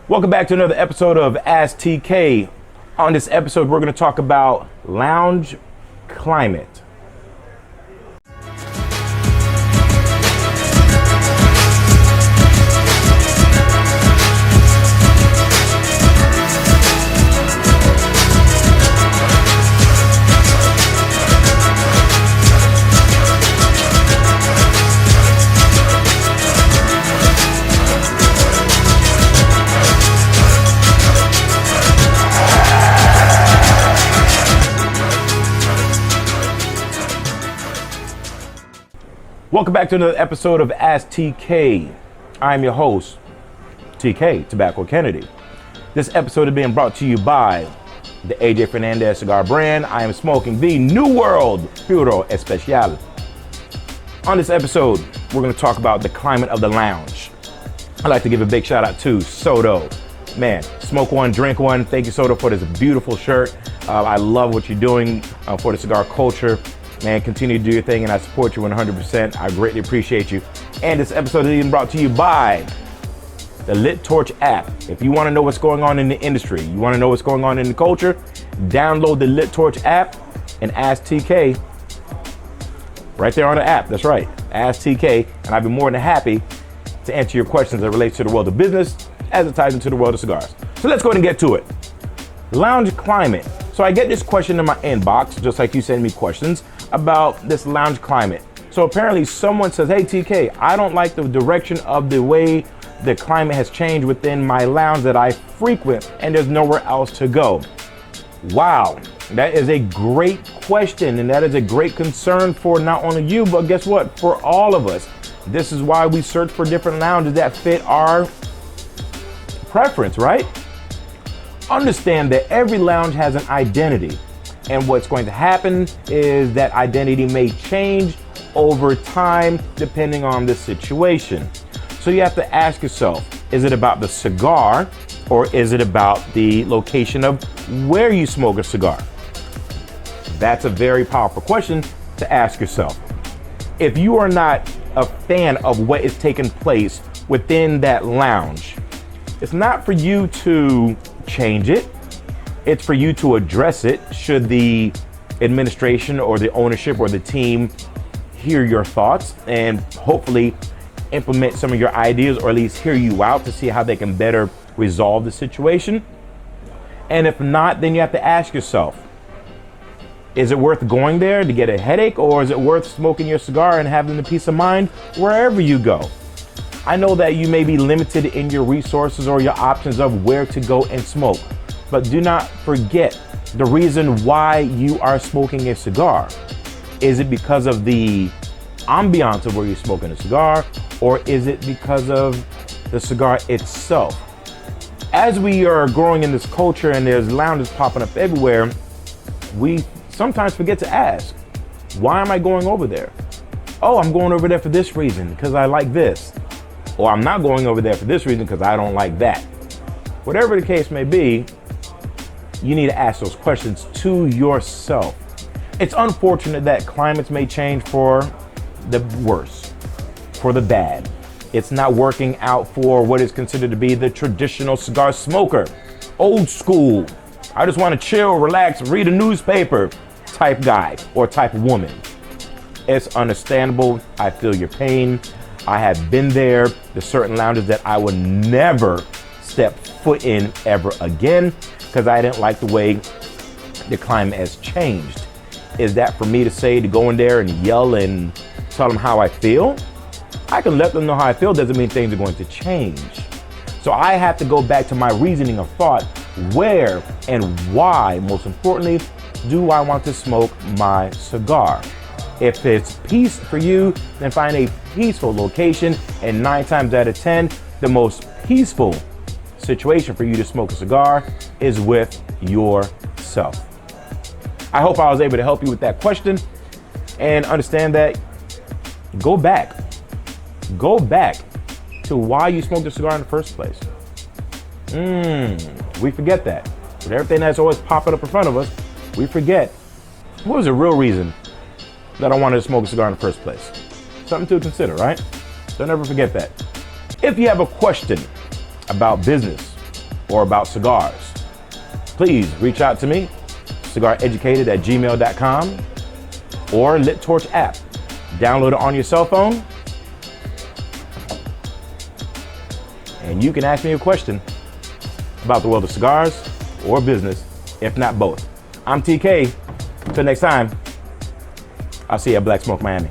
Welcome back to another episode of Ask TK. On this episode, we're going to talk about lounge climate. Welcome back to another episode of Ask TK. I'm your host, TK, Tobacco Kennedy. This episode is being brought to you by the AJ Fernandez Cigar brand. I am smoking the New World Puro Especial. On this episode, we're going to talk about the climate of the lounge. I'd like to give a big shout out to Soto. Man, smoke one, drink one. Thank you, Soto, for this beautiful shirt. I love what you're doing for the cigar culture. Man, continue to do your thing, and I support you 100%. I greatly appreciate you. And this episode is even brought to you by the Lit Torch app. If you want to know what's going on in the industry, you want to know what's going on in the culture, download the Lit Torch app and ask TK right there on the app. That's right, ask TK, and I'd be more than happy to answer your questions that relate to the world of business as it ties into the world of cigars. So let's go ahead and get to it. Lounge climate. So I get this question in my inbox, just like you send me questions about this lounge climate. So apparently someone says, hey TK, I don't like the direction of the way the climate has changed within my lounge that I frequent, and there's nowhere else to go. Wow, that is a great question, and that is a great concern for not only you, but guess what? For all of us. This is why we search for different lounges that fit our preference, right? Understand that every lounge has an identity, and what's going to happen is that identity may change over time depending on the situation. So you have to ask yourself, is it about the cigar or is it about the location of where you smoke a cigar? That's a very powerful question to ask yourself. If you are not a fan of what is taking place within that lounge, it's not for you to change it. It's for you to address it should the administration or the ownership or the team hear your thoughts and hopefully implement some of your ideas, or at least hear you out to see how they can better resolve the situation. And if not, then you have to ask yourself, is it worth going there to get a headache, or is it worth smoking your cigar and having the peace of mind wherever you go? I know that you may be limited in your resources or your options of where to go and smoke, but do not forget the reason why you are smoking a cigar. Is it because of the ambiance of where you're smoking a cigar, or is it because of the cigar itself? As we are growing in this culture and there's lounges popping up everywhere, we sometimes forget to ask, why am I going over there? Oh, I'm going over there for this reason, because I like this. Or I'm not going over there for this reason because I don't like that. Whatever the case may be, you need to ask those questions to yourself. It's unfortunate that climates may change for the worse, for the bad. It's not working out for what is considered to be the traditional cigar smoker, old school. I just want to chill, relax, read a newspaper type guy or type woman. It's understandable. I feel your pain. I have been there. There's certain lounges that I would never step foot in ever again because I didn't like the way the climate has changed. Is that for me to say to go in there and yell and tell them how I feel? I can let them know how I feel, doesn't mean things are going to change. So I have to go back to my reasoning of thought. Where and why, most importantly, do I want to smoke my cigar? If it's peace for you, then find a peaceful location, and 9 times out of 10, the most peaceful situation for you to smoke a cigar is with yourself. I hope I was able to help you with that question, and understand that go back to why you smoked a cigar in the first place. We forget that. With everything that's always popping up in front of us, we forget what was the real reason that I wanted to smoke a cigar in the first place. Something to consider, right? Don't ever forget that. If you have a question about business, or about cigars, please reach out to me, cigareducated@gmail.com, or Lit Torch app. Download it on your cell phone, and you can ask me a question about the world of cigars or business, if not both. I'm TK. Until next time, I'll see you at Black Smoke Miami.